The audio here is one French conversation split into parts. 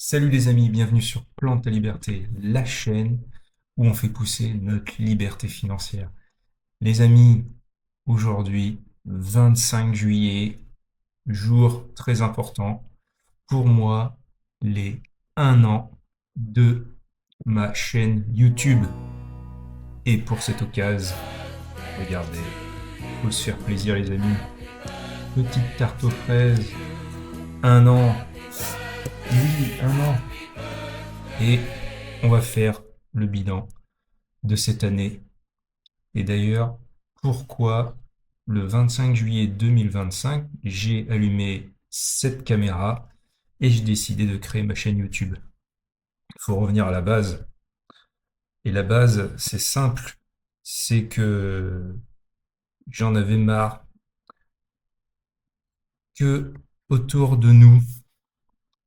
Salut les amis, bienvenue sur Plante ta Liberté, la chaîne où on fait pousser notre liberté financière. Les amis, aujourd'hui, 25 juillet, jour très important pour moi, les 1 an de ma chaîne YouTube. Et pour cette occasion, regardez, faut se faire plaisir les amis. Petite tarte aux fraises, 1 an, oui, 1 an. Et on va faire le bilan de cette année. Et d'ailleurs, pourquoi le 25 juillet 2025, j'ai allumé cette caméra et j'ai décidé de créer ma chaîne YouTube. Il faut revenir à la base. Et la base, c'est simple. C'est que j'en avais marre que autour de nous,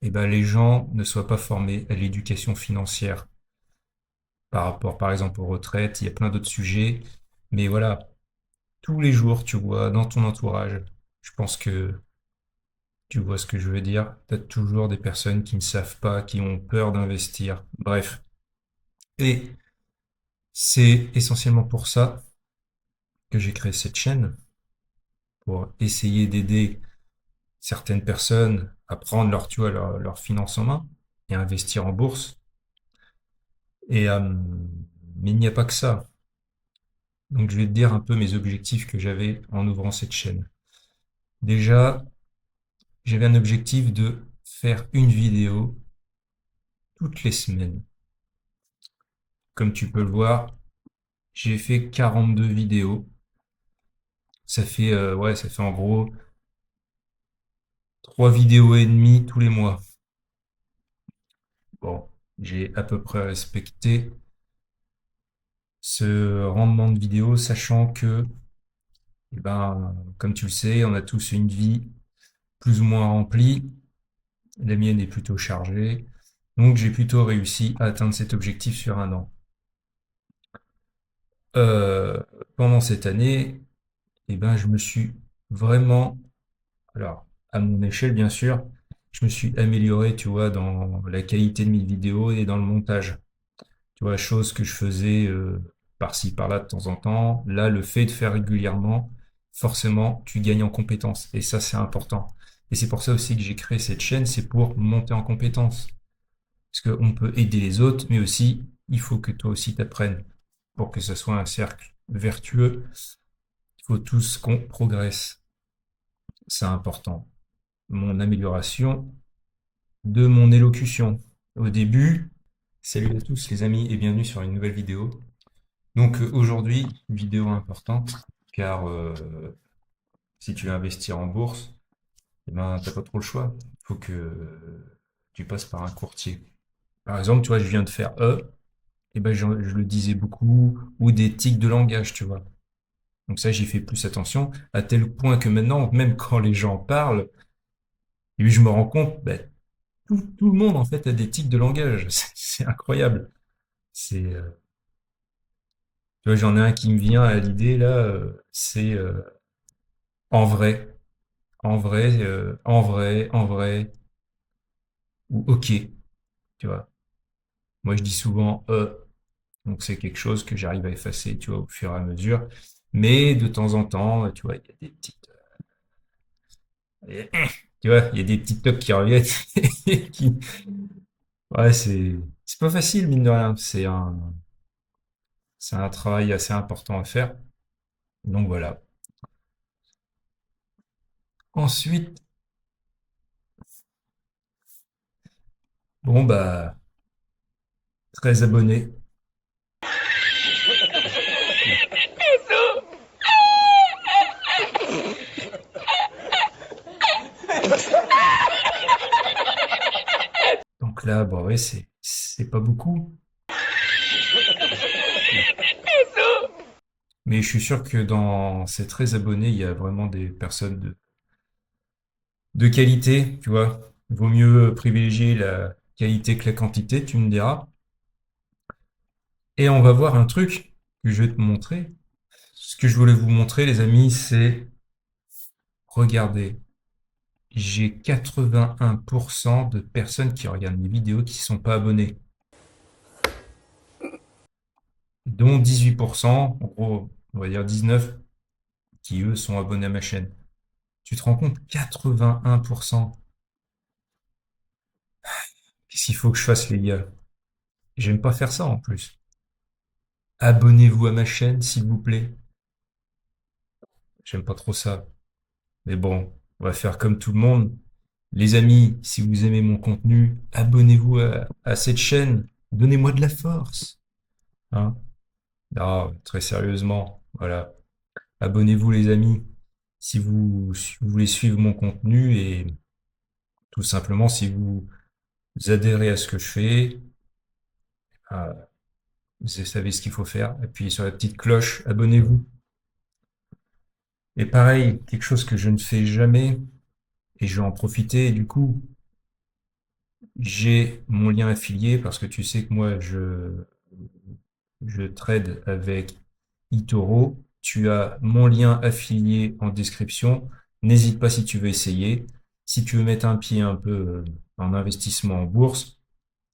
les gens ne soient pas formés à l'éducation financière par rapport, par exemple, aux retraites. Il y a plein d'autres sujets. Mais voilà, tous les jours, tu vois, dans ton entourage, je pense que tu vois ce que je veux dire? Tu as toujours des personnes qui ne savent pas, qui ont peur d'investir. Bref. Et c'est essentiellement pour ça que j'ai créé cette chaîne, pour essayer d'aider certaines personnes à prendre leur, tu vois, leur finances en main et à investir en bourse. Et, mais il n'y a pas que ça. Donc je vais te dire un peu mes objectifs que j'avais en ouvrant cette chaîne. Déjà, j'avais un objectif de faire une vidéo toutes les semaines. Comme tu peux le voir, j'ai fait 42 vidéos. Ça fait en gros 3 vidéos et demie tous les mois. Bon, j'ai à peu près respecté ce rendement de vidéo, sachant que, comme tu le sais, on a tous une vie plus ou moins remplie. La mienne est plutôt chargée. Donc j'ai plutôt réussi à atteindre cet objectif sur 1 an. Euh, Pendant cette année, je me suis vraiment, alors à mon échelle bien sûr, je me suis amélioré, tu vois, dans la qualité de mes vidéos et dans le montage. Tu vois, chose que je faisais par-ci, par-là de temps en temps. Là, le fait de faire régulièrement, forcément, tu gagnes en compétences. Et ça, c'est important. Et c'est pour ça aussi que j'ai créé cette chaîne, c'est pour monter en compétences. Parce qu'on peut aider les autres, mais aussi, il faut que toi aussi t'apprennes. Pour que ce soit un cercle vertueux, il faut tous qu'on progresse. C'est important. Mon amélioration de mon élocution. Au début, salut à tous les amis et bienvenue sur une nouvelle vidéo. Donc aujourd'hui, vidéo importante, car si tu veux investir en bourse, t'as pas trop le choix. Il faut que tu passes par un courtier. Par exemple, tu vois, je viens de faire je le disais beaucoup, ou des tics de langage, tu vois. Donc ça, j'y fais plus attention, à tel point que maintenant, même quand les gens parlent, et puis je me rends compte, tout le monde en fait a des tics de langage. C'est incroyable. C'est, tu vois, j'en ai un qui me vient à l'idée là, c'est en vrai. En vrai, ou ok, tu vois. Moi, je dis souvent donc c'est quelque chose que j'arrive à effacer, tu vois, au fur et à mesure. Mais de temps en temps, tu vois, il y a des petites, tu vois, il y a des petits tocs qui reviennent. qui- Ouais, c'est pas facile, mine de rien. C'est un travail assez important à faire. Donc voilà. Ensuite, bon, 13 abonnés. Donc là, bon, ouais, c'est pas beaucoup. Mais je suis sûr que dans ces 13 abonnés, il y a vraiment des personnes de qualité, tu vois. Il vaut mieux privilégier la qualité que la quantité, tu me diras. Et on va voir un truc que je vais te montrer. Ce que je voulais vous montrer, les amis, c'est regarder j'ai 81% de personnes qui regardent mes vidéos qui ne sont pas abonnées, dont 18%, en gros, on va dire 19, qui eux sont abonnés à ma chaîne. Tu te rends compte? 81%. Qu'est-ce qu'il faut que je fasse, les gars? J'aime pas faire ça en plus. Abonnez-vous à ma chaîne, s'il vous plaît. J'aime pas trop ça. Mais bon, on va faire comme tout le monde. Les amis, si vous aimez mon contenu, abonnez-vous à cette chaîne. Donnez-moi de la force. Hein? Non, très sérieusement, voilà. Abonnez-vous, les amis, si vous voulez suivre mon contenu et tout simplement si vous adhérez à ce que je fais, euh, vous savez ce qu'il faut faire. Appuyez sur la petite cloche, abonnez-vous. Et pareil, quelque chose que je ne fais jamais, et je vais en profiter, du coup, j'ai mon lien affilié parce que tu sais que moi, je trade avec eToro. Tu as mon lien affilié en description. N'hésite pas si tu veux essayer. Si tu veux mettre un pied un peu en investissement en bourse,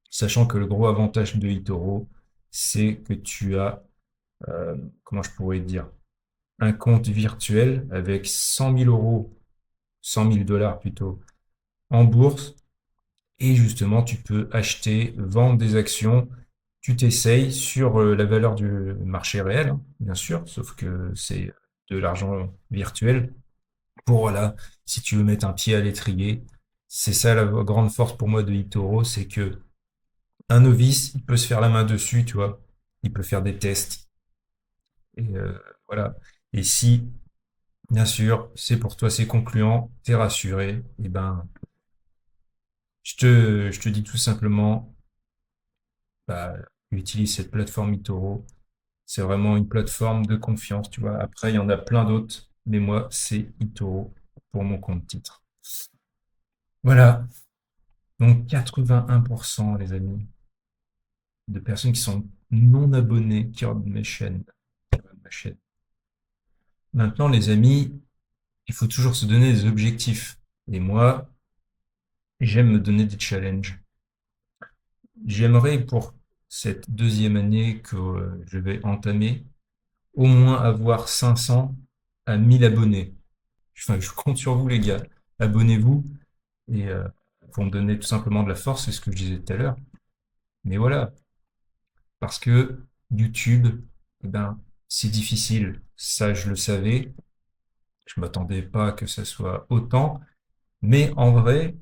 sachant que le gros avantage de eToro, c'est que tu as, comment je pourrais dire, un compte virtuel avec 100 000 euros, 100 000 dollars plutôt, en bourse. Et justement, tu peux acheter, vendre des actions. Tu t'essayes sur la valeur du marché réel, hein, bien sûr, sauf que c'est de l'argent virtuel. Pour voilà, si tu veux mettre un pied à l'étrier, c'est ça la grande force pour moi de eToro, c'est que un novice, il peut se faire la main dessus, tu vois. Il peut faire des tests. Et voilà. Et si, bien sûr, c'est pour toi, c'est concluant, t'es rassuré, et ben, je te dis tout simplement, bah, utilise cette plateforme eToro. C'est vraiment une plateforme de confiance, tu vois. Après, il y en a plein d'autres, mais moi, c'est eToro pour mon compte titre. Voilà. Donc, 81%, les amis, de personnes qui sont non abonnées qui regardent ma chaîne. Maintenant, les amis, il faut toujours se donner des objectifs. Et moi, j'aime me donner des challenges. J'aimerais pour cette deuxième année que je vais entamer, au moins avoir 500 à 1000 abonnés. Enfin, je compte sur vous, les gars. Abonnez-vous et pour me donner tout simplement de la force, c'est ce que je disais tout à l'heure. Mais voilà, parce que YouTube, eh ben, c'est difficile. Ça, je le savais. Je m'attendais pas que ça soit autant. Mais en vrai,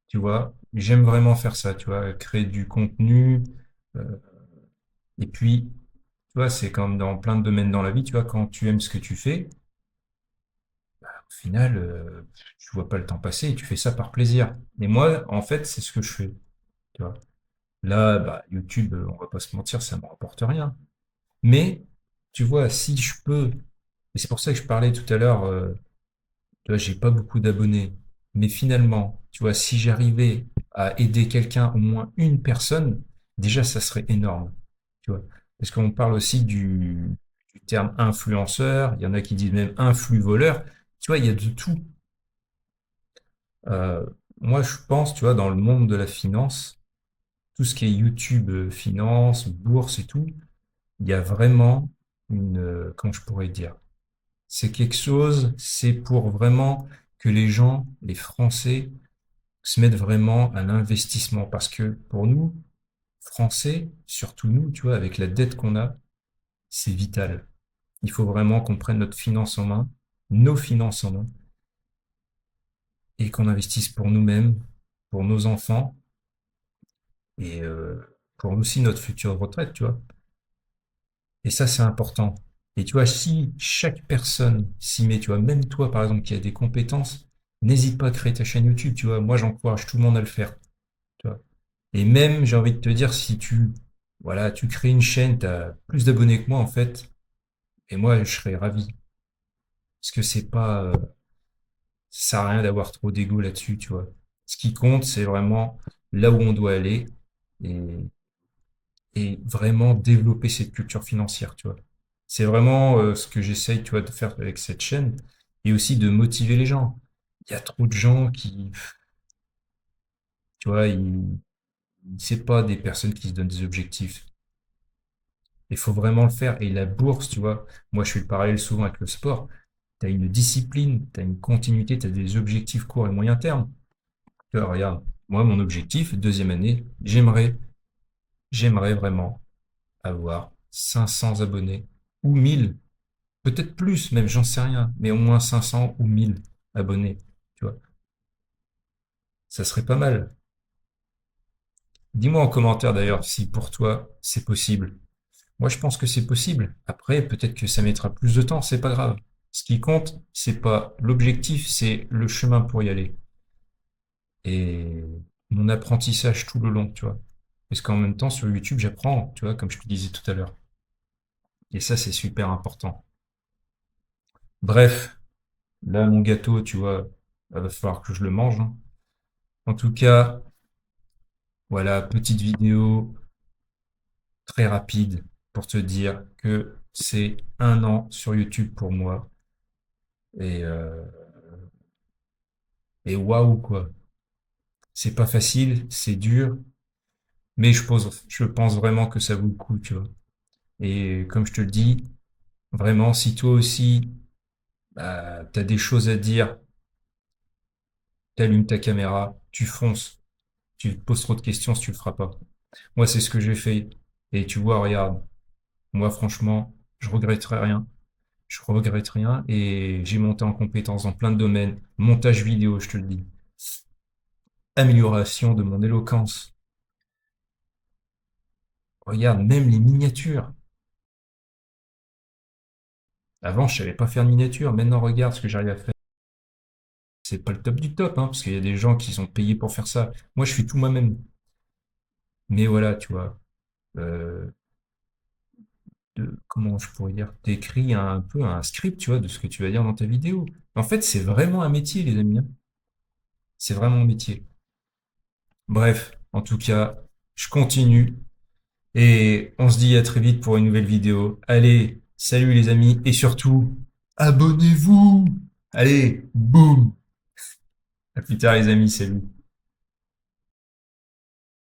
tu vois, j'aime vraiment faire ça, tu vois, créer du contenu. euh, et puis, tu vois, c'est comme dans plein de domaines dans la vie, tu vois, quand tu aimes ce que tu fais, au final, tu vois pas le temps passer et tu fais ça par plaisir. Et moi, en fait, c'est ce que je fais, tu vois. Là, bah, YouTube, on va pas se mentir, ça me rapporte rien. Mais, tu vois, si je peux, et c'est pour ça que je parlais tout à l'heure, tu vois, j'ai pas beaucoup d'abonnés. Mais finalement, tu vois, si j'arrivais à aider quelqu'un, au moins une personne, déjà, ça serait énorme. Tu vois. Parce qu'on parle aussi du terme influenceur. Il y en a qui disent même influ-voleur. Tu vois, il y a de tout. Euh, Moi, je pense, tu vois, dans le monde de la finance, tout ce qui est YouTube, finance, bourse et tout, il y a vraiment comment je pourrais dire? C'est quelque chose, c'est pour vraiment que les gens, les Français, se mettent vraiment à l'investissement. Parce que pour nous, Français, surtout nous, tu vois, avec la dette qu'on a, c'est vital. Il faut vraiment qu'on prenne notre finance en main, nos finances en main, et qu'on investisse pour nous-mêmes, pour nos enfants, et pour aussi notre future retraite, tu vois. Et ça, c'est important. Et tu vois, si chaque personne s'y met, tu vois, même toi, par exemple, qui a des compétences, n'hésite pas à créer ta chaîne YouTube, tu vois. Moi, j'encourage tout le monde à le faire, tu vois. Et même, j'ai envie de te dire, si voilà, tu crées une chaîne, tu as plus d'abonnés que moi, en fait, et moi, je serais ravi. Parce que c'est pas, ça sert à rien d'avoir trop d'ego là-dessus, tu vois. Ce qui compte, c'est vraiment là où on doit aller et, et vraiment développer cette culture financière, tu vois. C'est vraiment ce que j'essaye, tu vois, de faire avec cette chaîne et aussi de motiver les gens. il y a trop de gens qui, tu vois, c'est pas des personnes qui se donnent des objectifs. Il faut vraiment le faire. Et la bourse, tu vois, moi je fais le parallèle souvent avec le sport. Tu as une discipline, tu as une continuité, tu as des objectifs court et moyen terme. Tu vois, regarde, moi mon objectif, deuxième année, j'aimerais vraiment avoir 500 abonnés ou 1000, peut-être plus même, j'en sais rien, mais au moins 500 ou 1000 abonnés, tu vois, ça serait pas mal. Dis-moi en commentaire d'ailleurs si pour toi c'est possible. Moi je pense que c'est possible. Après, peut-être que ça mettra plus de temps, c'est pas grave. Ce qui compte, c'est pas l'objectif, c'est le chemin pour y aller. Et mon apprentissage tout le long, tu vois. Parce qu'en même temps, sur YouTube, j'apprends, tu vois, comme je te disais tout à l'heure. Et ça, c'est super important. Bref, là, mon gâteau, tu vois, il va falloir que je le mange, hein. En tout cas, voilà, petite vidéo très rapide pour te dire que c'est 1 an sur YouTube pour moi. Et, euh, et waouh, quoi. C'est pas facile, c'est dur, mais je pense vraiment que ça vaut le coup, tu vois. Et comme je te le dis, vraiment, si toi aussi, bah, t'as des choses à dire, t'allumes ta caméra, tu fonces, tu te poses trop de questions si tu le feras pas. Moi, c'est ce que j'ai fait. Et tu vois, regarde, moi, franchement, je regretterai rien. Je regrette rien et j'ai monté en compétence dans plein de domaines. Montage vidéo, je te le dis. Amélioration de mon éloquence. Regarde, même les miniatures. Avant, je savais pas faire de miniatures. Maintenant, regarde ce que j'arrive à faire. C'est pas le top du top, hein, parce qu'il y a des gens qui sont payés pour faire ça. Moi, je fais tout moi-même. Mais voilà, tu vois. euh, Comment je pourrais dire, t'écris un peu un script, tu vois, de ce que tu vas dire dans ta vidéo. En fait, c'est vraiment un métier, les amis, hein. C'est vraiment un métier. Bref, en tout cas, je continue et on se dit à très vite pour une nouvelle vidéo. Allez, salut les amis et surtout, abonnez-vous! Allez, boum! À plus tard les amis, salut!